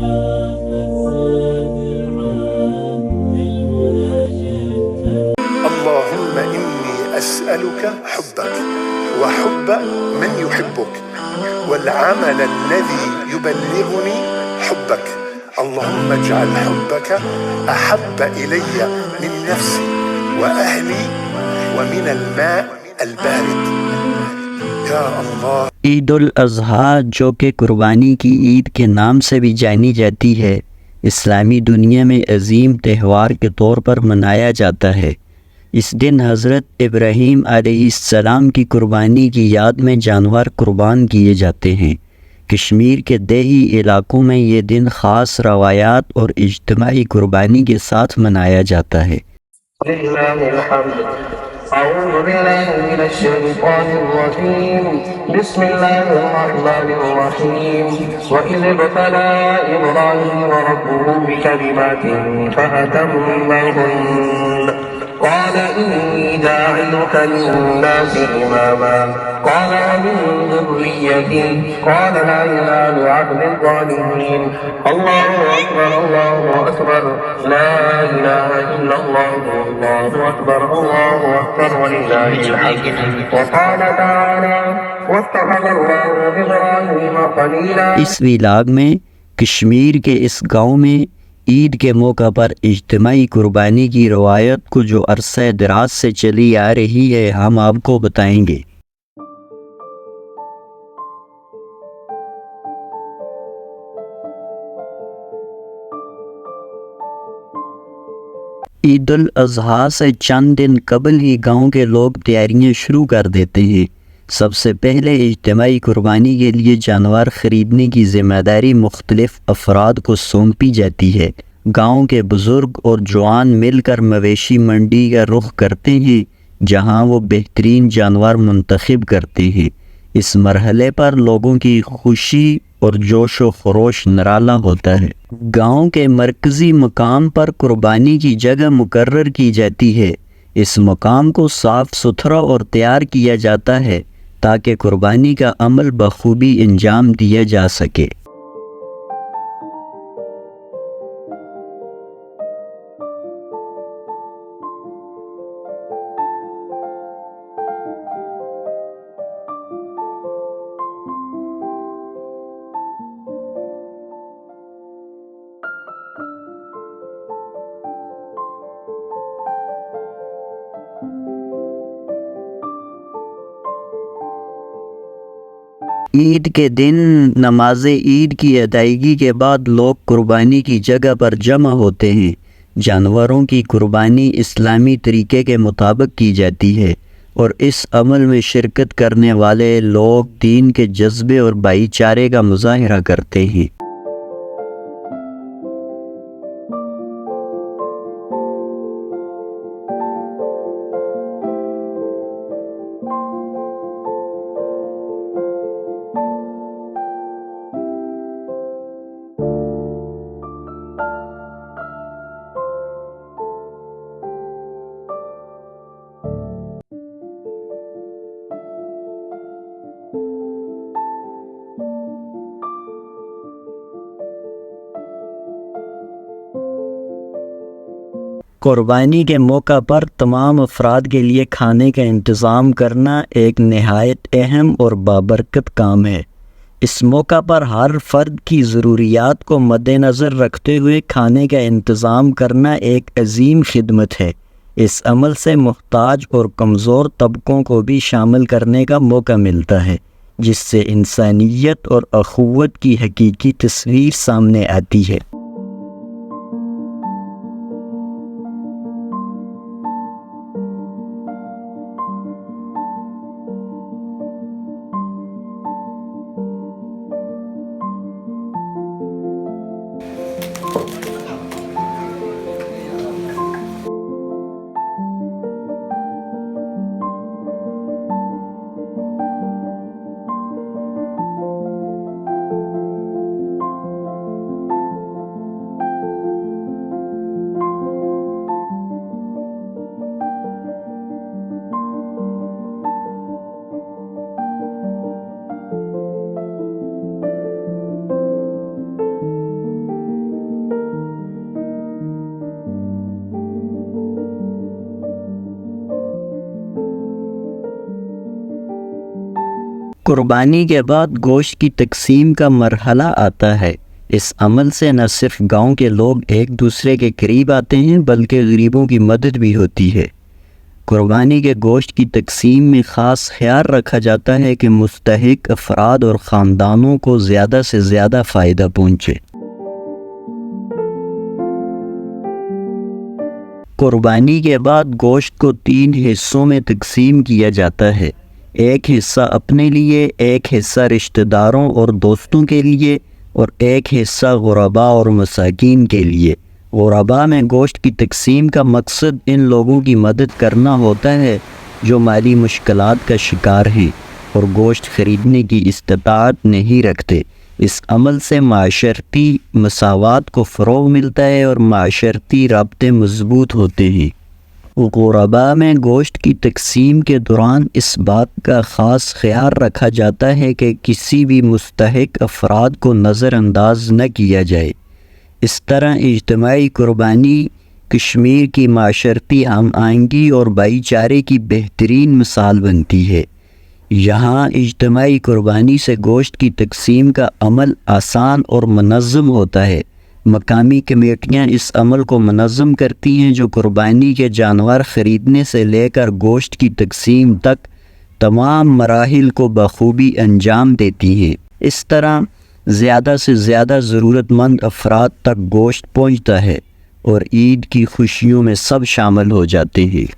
اللهم إني أسألك حبك وحب من يحبك والعمل الذي يبلغني حبك. اللهم اجعل حبك أحب إلي من نفسي وأهلي ومن الماء البارد या अल्लाह। ईद उल अज़हा जो कि कुर्बानी की ईद के नाम से भी जानी जाती है, इस्लामी दुनिया में अजीम त्यौहार के तौर पर मनाया जाता है। इस दिन हज़रत इब्राहीम अलैहिस्सलाम की कुर्बानी की याद में जानवर कुर्बान किए जाते हैं। कश्मीर के देही इलाकों में ये दिन ख़ास रवायात और इज्तिमाई कुर्बानी के साथ मनाया जाता है। أعوذ بالله من الشيطان الرجيم بسم الله الرحمن الرحيم وإذ ابتلى إبراهيم ربه بكلمات فأتمهن قال إني جاعلك للناس إماما قال ومن ذريتي قال لا ينال عهد الظالمين الله أكبر الله أكبر لا إله إلا الله الله أكبر الله أكبر ولله الحمد وقال تعالى واتخذ الله إبراهيم خليلا। इस विलाग में कश्मीर के इस गांव में ईद के मौका पर इज्तिमाई कुर्बानी की रवायत को जो अरसे दराज से चली आ रही है, हम आपको बताएंगे। ईद उल अज़हा से चंद दिन कबल ही गांव के लोग तैयारियां शुरू कर देते हैं। सबसे पहले इज्तिमाई कुर्बानी के लिए जानवर ख़रीदने की ज़िम्मेदारी मुख्तलिफ़ अफराद को सौंपी जाती है। गांव के बुज़ुर्ग और जवान मिलकर मवेशी मंडी का रुख करते हैं, जहां वो बेहतरीन जानवर मुंतखब करते हैं। इस मरहले पर लोगों की खुशी और जोश व खरोश निराला होता है। गांव के मरकज़ी मकाम पर कुर्बानी की जगह मुकर्रर की जाती है। इस मकाम को साफ़ सुथरा और तैयार किया जाता है ताकि कुर्बानी का अमल बखूबी अंजाम दिया जा सके। ईद के दिन नमाज ईद की अदायगी के बाद लोग कुर्बानी की जगह पर जमा होते हैं। जानवरों की कुर्बानी इस्लामी तरीके के मुताबिक की जाती है और इस अमल में शिरकत करने वाले लोग दीन के जज्बे और भाईचारे का मुजाहिरा करते हैं। कुर्बानी के मौका पर तमाम अफराद के लिए खाने का इंतज़ाम करना एक नहायत अहम और बाबरकत काम है। इस मौका पर हर फ़र्द की ज़रूरियात को मद्देनज़र रखते हुए खाने का इंतज़ाम करना एक अजीम खिदमत है। इस अमल से मुहताज और कमज़ोर तबकों को भी शामिल करने का मौका मिलता है, जिससे इंसानियत और अख़ुव्वत की हकीकी तस्वीर सामने आती है। कुर्बानी के बाद गोश्त की तकसीम का मरहला आता है। इस अमल से न सिर्फ गांव के लोग एक दूसरे के करीब आते हैं बल्कि गरीबों की मदद भी होती है। कुर्बानी के गोश्त की तकसीम में ख़ास ख्याल रखा जाता है कि मुस्तहिक अफराद और ख़ानदानों को ज़्यादा से ज़्यादा फ़ायदा पहुँचे। कुर्बानी के बाद गोश्त को 3 हिस्सों में तकसीम किया जाता है। एक हिस्सा अपने लिए, एक हिस्सा रिश्तेदारों और दोस्तों के लिए और एक हिस्सा गुरबा और मसाकीन के लिए। गुरबा में गोश्त की तकसीम का मकसद इन लोगों की मदद करना होता है जो माली मुश्किलात का शिकार हैं और गोश्त ख़रीदने की इस्तिताअत नहीं रखते। इस अमल से माशरती मसावात को फ़रोग़ मिलता है और माशरती राब्ते मज़बूत होते हैं। गुरबा में गोश्त की तकसीम के दौरान इस बात का ख़ास ख्याल रखा जाता है कि किसी भी मुस्तहिक अफराद को नज़रअंदाज न किया जाए। इस तरह इज्तिमाई कुर्बानी कश्मीर की माशरती हम आहंगी और भाईचारे की बेहतरीन मिसाल बनती है। यहाँ इज्तिमाई कुर्बानी से गोश्त की तकसीम का अमल आसान और मुनज़्ज़म होता है। मकामी कमेटियाँ इस अमल को मुनज़्ज़म करती हैं जो कुर्बानी के जानवर ख़रीदने से लेकर गोश्त की तकसीम तक तमाम मराहिल को बखूबी अंजाम देती हैं। इस तरह ज़्यादा से ज़्यादा ज़रूरतमंद अफराद तक गोश्त पहुँचता है और ईद की खुशियों में सब शामिल हो जाते हैं।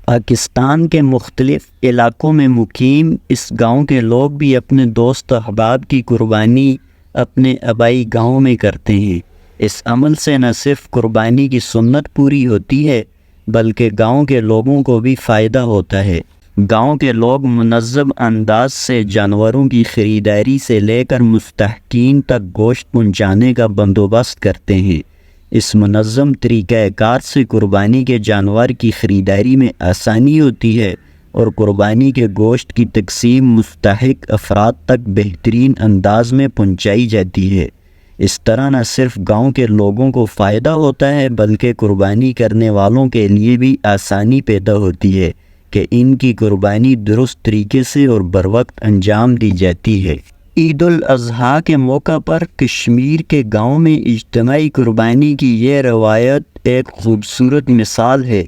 पाकिस्तान के मुख्तलिफ़ इलाक़ों में मुकीम इस गाँव के लोग भी अपने दोस्त अहबाब की कुर्बानी अपने आबाई गाँव में करते हैं। इस अमल से न सिर्फ कुर्बानी की सुन्नत पूरी होती है बल्कि गाँव के लोगों को भी फ़ायदा होता है। गाँव के लोग मुनज़्ज़म अंदाज से जानवरों की ख़रीदारी से लेकर मुस्तहकीन तक गोश्त पहुँचाने का बंदोबस्त करते हैं। इस मुनज़्ज़म तरीक़ाकार से कुर्बानी के जानवर की ख़रीदारी में आसानी होती है और कुर्बानी के गोश्त की तकसीम मुस्तहिक अफराद तक बेहतरीन अंदाज में पहुँचाई जाती है। इस तरह न सिर्फ गांव के लोगों को फ़ायदा होता है बल्कि कुर्बानी करने वालों के लिए भी आसानी पैदा होती है कि इनकी कुर्बानी दुरुस्त तरीके से और बरवक्त अंजाम दी जाती है। ईद उल अज़हा के मौका पर कश्मीर के गांव में इज्तिमाई कुर्बानी की ये रवायत एक ख़ूबसूरत मिसाल है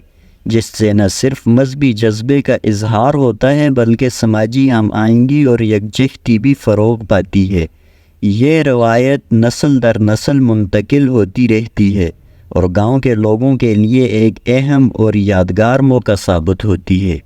जिससे न सिर्फ मजहबी जज्बे का इजहार होता है बल्कि समाजी हम आहंगी और यकजहती भी फ़रोग़ पाती है। ये रवायत नस्ल दर नस्ल मुंतकिल होती रहती है और गांव के लोगों के लिए एक अहम और यादगार मौका साबित होती है।